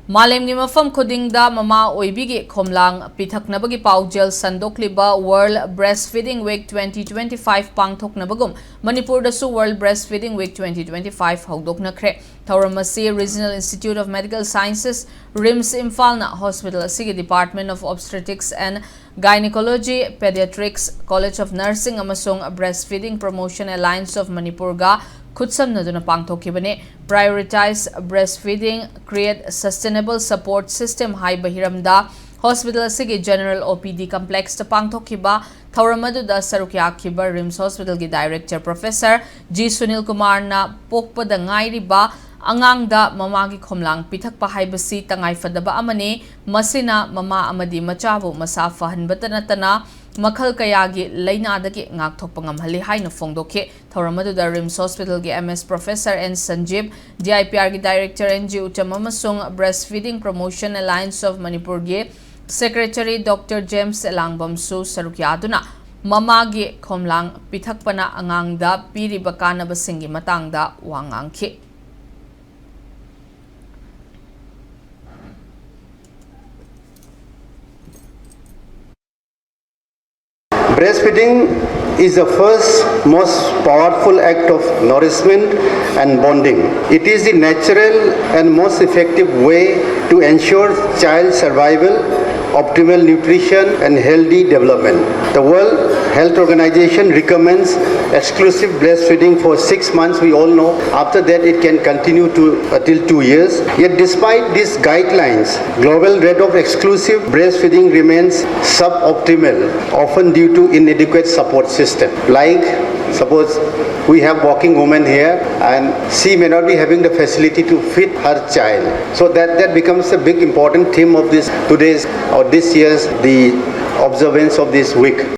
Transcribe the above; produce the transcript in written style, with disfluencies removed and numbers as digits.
Malemgi mafam khudingda mama oibigi khomlang pithaknabagi paujel sandokliba World Breastfeeding Week 2025 pangthoknabagum Manipur dasu World Breastfeeding Week 2025 hawdoknakre Thauramasi Regional Institute of Medical Sciences RIMS Imphal Hospital asigi Department of Obstetrics and Gynecology Pediatrics College of Nursing amasung Breastfeeding Promotion Alliance of Manipur ga Khutsamnaduna pangthokibane prioritize breastfeeding, create sustainable support system high bahiramda hospital asigi general OPD complex ta pangthokiba Thauramadu sarukya khiba RIMS Hospital gi director Professor G Sunil Kumar na pokpada ngairiba angangda mamagi khomlang pithakpa haibasi tangai fadaba amane masina mama amadi machabu masafa hanbata natana Makhal Kayagi Lainadaki Ngakthokpa ngamhali haina phongdokhe Thauramadu RIMS Hospital gi MS Professor N Sanjeev DIPR gi Director NG Uttam amasung Breastfeeding Promotion Alliance of Manipur gi Secretary Dr. James Elangbam su sarukyaduna mama gi khomlang pithakpana angangda piriba kanabasingi matangda wangangkhi Breastfeeding is the first most powerful act of nourishment and bonding. It is the natural and most effective way to ensure child survival, optimal nutrition and healthy development. The World Health Organization recommends exclusive breastfeeding for 6 months, we all know. After that it can continue till 2 years. Yet despite these guidelines, global rate of exclusive breastfeeding remains suboptimal, often due to inadequate support system. Like suppose we have working woman here and she may not be having the facility to feed her child. So that becomes a big important theme of this today's or this year's the observance of this week.